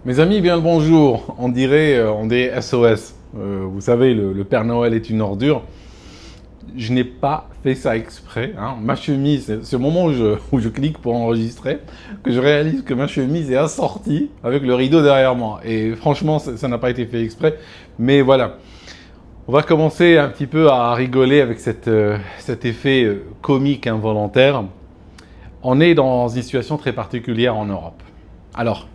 Mes amis, bien le bonjour. On dirait SOS. Vous savez, le Père Noël est une ordure. Je n'ai pas fait ça exprès, hein. Ma chemise, c'est au moment où je clique pour enregistrer que je réalise que ma chemise est assortie avec le rideau derrière moi. Et franchement, ça n'a pas été fait exprès. Mais voilà. On va commencer un petit peu à rigoler avec cet effet comique involontaire. On est dans une situation très particulière en Europe. Alors,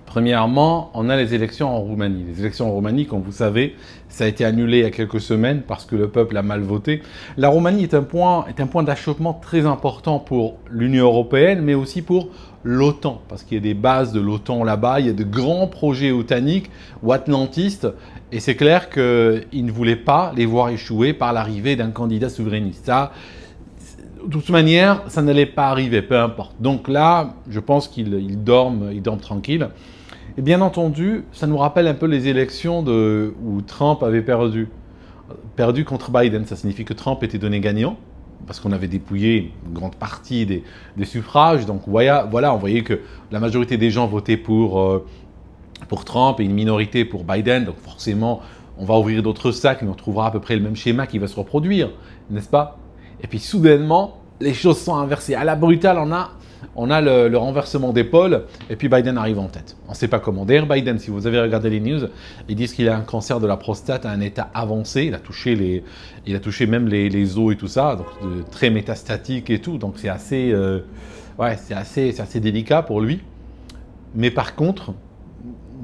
premièrement, on a les élections en Roumanie. Les élections en Roumanie, comme vous savez, ça a été annulé il y a quelques semaines parce que le peuple a mal voté. La Roumanie est un point d'achoppement très important pour l'Union européenne, mais aussi pour l'OTAN, parce qu'il y a des bases de l'OTAN là-bas, il y a de grands projets otaniques ou atlantistes, et c'est clair qu'ils ne voulaient pas les voir échouer par l'arrivée d'un candidat souverainiste. Ça, de toute manière, ça n'allait pas arriver, peu importe. Donc là, je pense qu'ils dorment tranquilles. Et bien entendu, ça nous rappelle un peu les élections où Trump avait perdu. Perdu contre Biden, ça signifie que Trump était donné gagnant, parce qu'on avait dépouillé une grande partie des suffrages. Donc voilà, on voyait que la majorité des gens votaient pour Trump et une minorité pour Biden. Donc forcément, on va ouvrir d'autres sacs et on trouvera à peu près le même schéma qui va se reproduire, n'est-ce pas? Et puis soudainement, les choses sont inversées. À la brutale, on a le renversement d'épaule et puis Biden arrive en tête. On ne sait pas comment. D'ailleurs, Biden, si vous avez regardé les news, ils disent qu'il a un cancer de la prostate à un état avancé. Il a touché même les os et tout ça, donc très métastatique et tout. Donc c'est assez, c'est assez délicat pour lui. Mais par contre,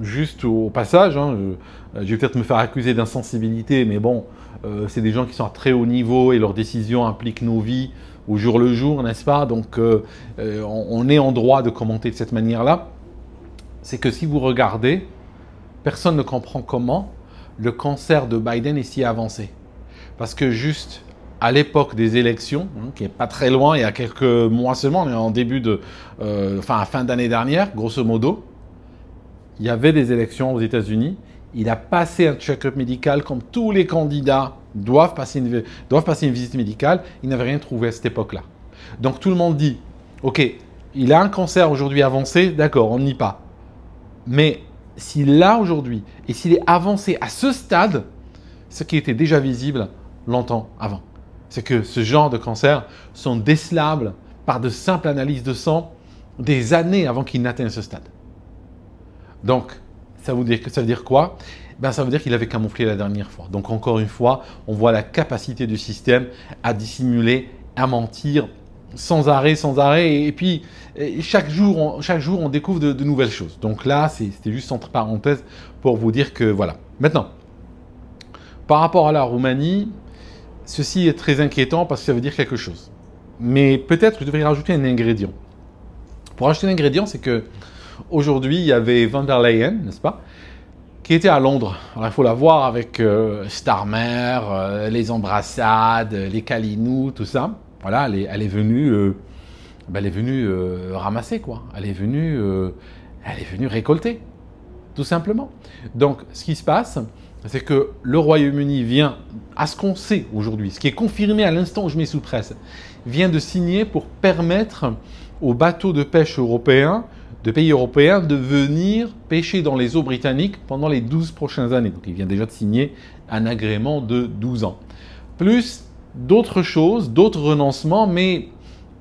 juste au passage, hein, je vais peut-être me faire accuser d'insensibilité, mais bon, c'est des gens qui sont à très haut niveau et leurs décisions impliquent nos vies au jour le jour, n'est-ce pas? Donc on est en droit de commenter de cette manière-là. C'est que si vous regardez, personne ne comprend comment le cancer de Biden est si avancé. Parce que juste à l'époque des élections, hein, qui n'est pas très loin, il y a quelques mois seulement, on est en début à fin d'année dernière, grosso modo, il y avait des élections aux États-Unis. Il a passé un check-up médical comme tous les candidats doivent passer une visite médicale. Il n'avait rien trouvé à cette époque-là. Donc tout le monde dit, ok, il a un cancer aujourd'hui avancé, d'accord, on n'y pas. Mais s'il l'a aujourd'hui et s'il est avancé à ce stade, ce qui était déjà visible longtemps avant, c'est que ce genre de cancers sont décelables par de simples analyses de sang des années avant qu'il n'atteigne ce stade. Donc, ça veut dire quoi? Ça veut dire qu'il avait camouflé la dernière fois. Donc, encore une fois, on voit la capacité du système à dissimuler, à mentir sans arrêt. Et puis, chaque jour, on découvre de nouvelles choses. Donc là, c'était juste entre parenthèses pour vous dire que voilà. Maintenant, par rapport à la Roumanie, ceci est très inquiétant parce que ça veut dire quelque chose. Mais peut-être que je devrais rajouter un ingrédient. Pour rajouter un ingrédient, c'est que aujourd'hui, il y avait von der Leyen, n'est-ce pas, qui était à Londres. Alors, il faut la voir avec Starmer, les embrassades, les câlinous, tout ça. Voilà, elle est venue, ramasser, quoi. Elle est venue récolter, tout simplement. Donc, ce qui se passe, c'est que le Royaume-Uni vient, à ce qu'on sait aujourd'hui, ce qui est confirmé à l'instant où je mets sous presse, vient de signer pour permettre aux bateaux de pêche européens de pays européens de venir pêcher dans les eaux britanniques pendant les 12 prochaines années. Donc il vient déjà de signer un agrément de 12 ans. Plus d'autres choses, d'autres renoncements, mais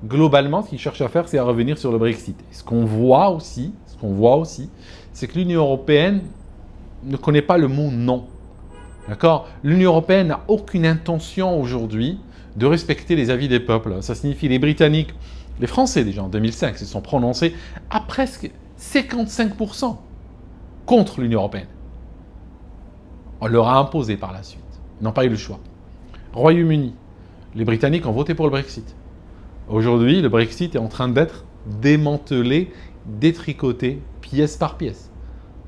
globalement, ce qu'il cherche à faire, c'est à revenir sur le Brexit. Et ce qu'on voit aussi, c'est que l'Union européenne ne connaît pas le mot non. D'accord? L'Union européenne n'a aucune intention aujourd'hui de respecter les avis des peuples. Ça signifie les Britanniques. Les Français, déjà en 2005, se sont prononcés à presque 55% contre l'Union européenne. On leur a imposé par la suite. Ils n'ont pas eu le choix. Royaume-Uni, les Britanniques ont voté pour le Brexit. Aujourd'hui, le Brexit est en train d'être démantelé, détricoté, pièce par pièce.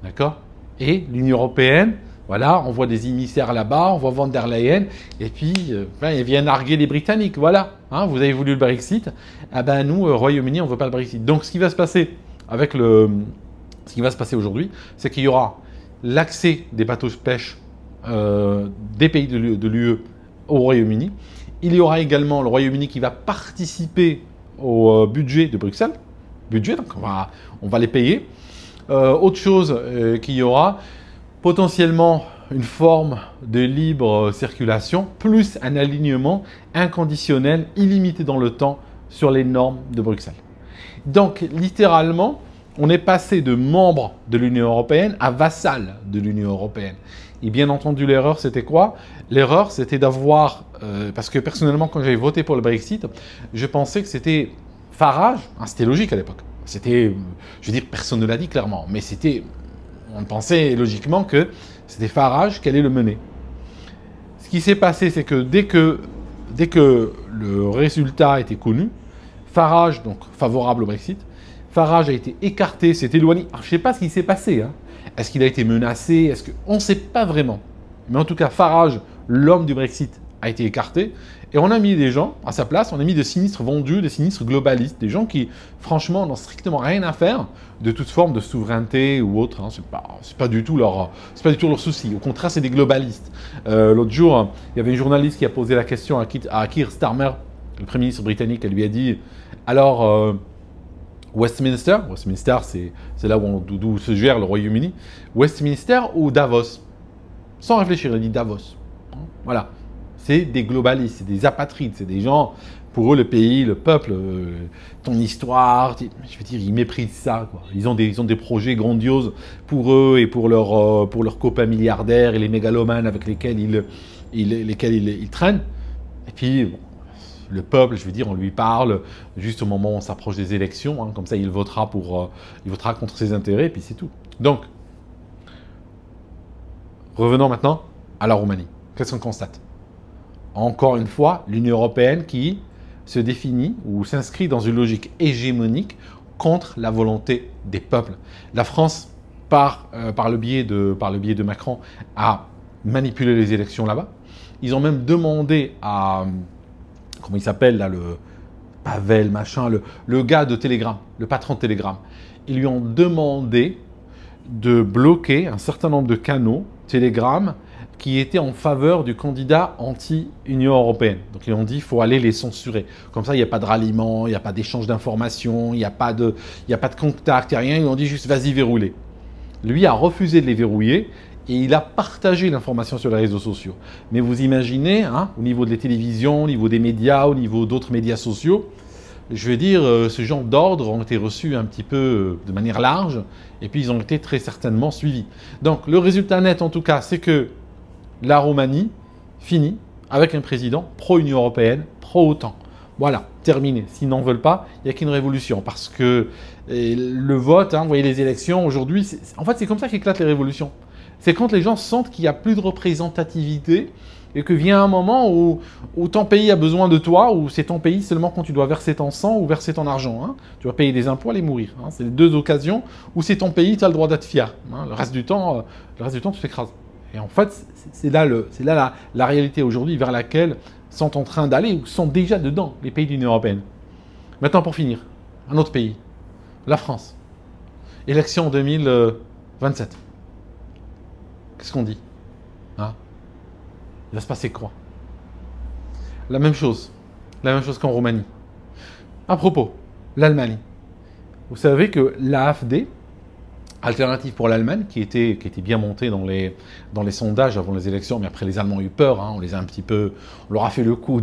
D'accord? Et l'Union européenne, voilà, on voit des émissaires là-bas, on voit von der Leyen, et puis ils viennent narguer les Britanniques. Voilà, hein, vous avez voulu le Brexit, nous, Royaume-Uni, on ne veut pas le Brexit. Donc ce qui va se passer aujourd'hui, c'est qu'il y aura l'accès des bateaux de pêche des pays de l'UE au Royaume-Uni. Il y aura également le Royaume-Uni qui va participer au budget de Bruxelles. Donc on va les payer. Autre chose qu'il y aura, potentiellement une forme de libre circulation, plus un alignement inconditionnel, illimité dans le temps, sur les normes de Bruxelles. Donc, littéralement, on est passé de membre de l'Union européenne à vassal de l'Union européenne. Et bien entendu, l'erreur, c'était quoi? L'erreur, c'était d'avoir... parce que personnellement, quand j'avais voté pour le Brexit, je pensais que c'était Farage. Hein, c'était logique à l'époque. C'était... je veux dire, personne ne l'a dit clairement, mais c'était... on pensait logiquement que c'était Farage qui allait le mener. Ce qui s'est passé, c'est que dès que le résultat était connu, Farage, donc favorable au Brexit, Farage a été écarté, s'est éloigné. Alors, je ne sais pas ce qui s'est passé. Hein. Est-ce qu'il a été menacé? On ne sait pas vraiment. Mais en tout cas, Farage, l'homme du Brexit, a été écarté. Et on a mis des gens à sa place, on a mis des sinistres vendus, des sinistres globalistes, des gens qui, franchement, n'ont strictement rien à faire de toute forme de souveraineté ou autre. Hein. C'est pas du tout leur souci. Au contraire, c'est des globalistes. L'autre jour, il y avait une journaliste qui a posé la question à Keir Starmer, le Premier ministre britannique. Elle lui a dit, alors, Westminster, c'est là d'où se gère le Royaume-Uni, Westminster ou Davos? Sans réfléchir, il a dit Davos. Voilà. C'est des globalistes, c'est des apatrides, c'est des gens, pour eux, le pays, le peuple, ton histoire, je veux dire, ils méprisent ça, quoi. Ils ont des projets grandioses pour eux et pour leurs copains milliardaires et les mégalomanes avec lesquels ils traînent. Et puis, bon, le peuple, je veux dire, on lui parle juste au moment où on s'approche des élections, hein, comme ça il votera contre ses intérêts, et puis c'est tout. Donc, revenons maintenant à la Roumanie. Qu'est-ce qu'on constate? Encore une fois, l'Union européenne qui se définit ou s'inscrit dans une logique hégémonique contre la volonté des peuples. La France, par le biais de Macron, a manipulé les élections là-bas. Ils ont même demandé à... comment il s'appelle là, le Pavel, machin, le gars de Telegram, le patron de Telegram. Ils lui ont demandé de bloquer un certain nombre de canaux Telegram qui étaient en faveur du candidat anti-Union européenne. Donc ils ont dit qu'il faut aller les censurer. Comme ça, il n'y a pas de ralliement, il n'y a pas d'échange d'informations, il n'y a pas de contact, il n'y a rien. Ils ont dit juste vas-y, verrouille-les. Lui a refusé de les verrouiller et il a partagé l'information sur les réseaux sociaux. Mais vous imaginez, hein, au niveau de la télévision, au niveau des médias, au niveau d'autres médias sociaux, je veux dire, ce genre d'ordres ont été reçus un petit peu de manière large et puis ils ont été très certainement suivis. Donc le résultat net en tout cas, c'est que la Roumanie finit avec un président pro-Union européenne, pro-OTAN. Voilà, terminé. S'ils n'en veulent pas, il n'y a qu'une révolution. Parce que le vote, hein, vous voyez les élections aujourd'hui, en fait c'est comme ça qu'éclatent les révolutions. C'est quand les gens sentent qu'il n'y a plus de représentativité et que vient un moment où ton pays a besoin de toi, ou c'est ton pays seulement quand tu dois verser ton sang ou verser ton argent. Hein. Tu dois payer des impôts, aller mourir. Hein. C'est les deux occasions où c'est ton pays, tu as le droit d'être fier. Hein. Le reste du temps, tu t'écrases. Et en fait, c'est là la réalité aujourd'hui vers laquelle sont en train d'aller ou sont déjà dedans les pays de l'Union européenne. Maintenant, pour finir, un autre pays, la France. Élection en 2027. Qu'est-ce qu'on dit? Hein? Il va se passer quoi? La même chose qu'en Roumanie. À propos, l'Allemagne. Vous savez que l'AfD, Alternative pour l'Allemagne, qui était bien montée dans les sondages avant les élections, mais après les Allemands ont eu peur, hein, on leur a fait le coup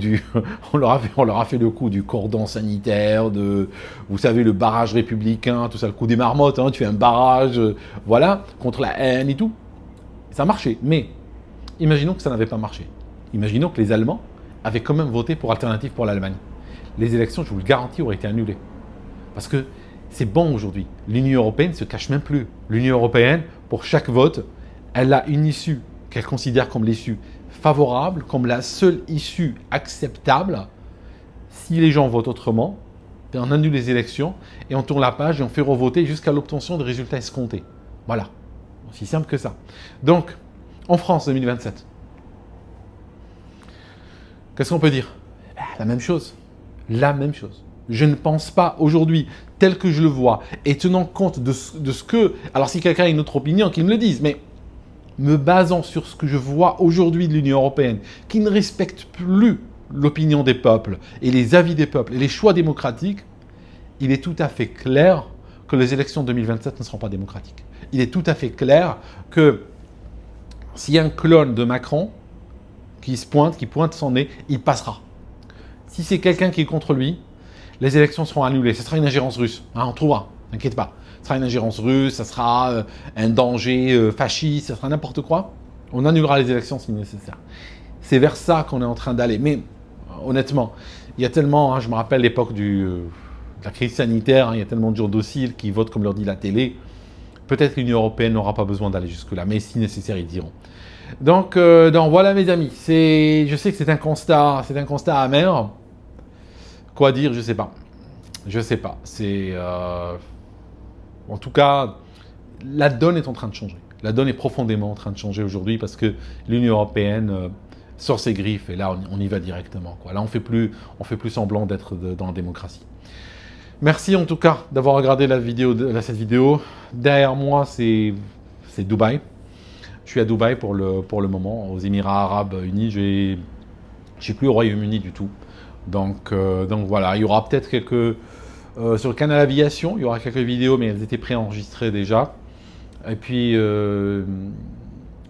du cordon sanitaire, vous savez, le barrage républicain, tout ça, le coup des marmottes, hein, tu fais un barrage, voilà, contre la haine et tout. Ça marchait, mais imaginons que ça n'avait pas marché. Imaginons que les Allemands avaient quand même voté pour Alternative pour l'Allemagne. Les élections, je vous le garantis, auraient été annulées. Parce que c'est bon aujourd'hui. L'Union européenne ne se cache même plus. L'Union européenne, pour chaque vote, elle a une issue qu'elle considère comme l'issue favorable, comme la seule issue acceptable. Si les gens votent autrement, on annule les élections et on tourne la page et on fait revoter jusqu'à l'obtention de résultats escomptés. Voilà. Aussi simple que ça. Donc, en France 2027, qu'est-ce qu'on peut dire? La même chose. La même chose. Je ne pense pas aujourd'hui, tel que je le vois, et tenant compte de ce que... Alors si quelqu'un a une autre opinion, qu'il me le dise, mais me basant sur ce que je vois aujourd'hui de l'Union européenne, qui ne respecte plus l'opinion des peuples, et les avis des peuples, et les choix démocratiques, il est tout à fait clair que les élections 2027 ne seront pas démocratiques. Il est tout à fait clair que s'il y a un clone de Macron qui pointe son nez, il passera. Si c'est quelqu'un qui est contre lui, les élections seront annulées. Ce sera une ingérence russe. Hein, on trouvera, n'inquiète pas. Ce sera une ingérence russe, ça sera un danger fasciste, ça sera n'importe quoi. On annulera les élections si nécessaire. C'est vers ça qu'on est en train d'aller. Mais honnêtement, il y a tellement, je me rappelle l'époque de la crise sanitaire, il y a tellement de gens dociles qui votent comme leur dit la télé. Peut-être que l'Union européenne n'aura pas besoin d'aller jusque-là, mais si nécessaire, ils diront. Donc voilà mes amis, je sais que c'est un constat amer. Quoi dire, je sais pas. Je sais pas. En tout cas, la donne est en train de changer. La donne est profondément en train de changer aujourd'hui parce que l'Union européenne sort ses griffes et là on y va directement, quoi. Là on fait plus semblant d'être dans la démocratie. Merci en tout cas d'avoir regardé cette vidéo. Derrière moi c'est Dubaï. Je suis à Dubaï pour le moment, aux Émirats Arabes Unis. Je suis plus au Royaume-Uni du tout. Donc voilà, il y aura peut-être sur le canal Aviation, il y aura quelques vidéos, mais elles étaient préenregistrées déjà. Et puis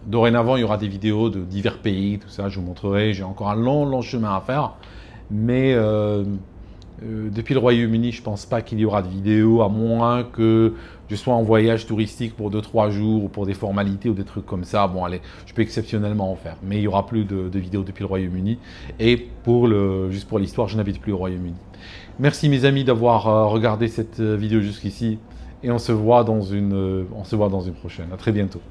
dorénavant, il y aura des vidéos de divers pays, tout ça. Je vous montrerai. J'ai encore un long chemin à faire, mais depuis le Royaume-Uni, je ne pense pas qu'il y aura de vidéos, à moins que je sois en voyage touristique pour 2-3 jours ou pour des formalités ou des trucs comme ça. Bon, allez, je peux exceptionnellement en faire. Mais il n'y aura plus de vidéos depuis le Royaume-Uni. Et juste pour l'histoire, je n'habite plus au Royaume-Uni. Merci mes amis d'avoir regardé cette vidéo jusqu'ici. Et on se voit dans une prochaine. À très bientôt.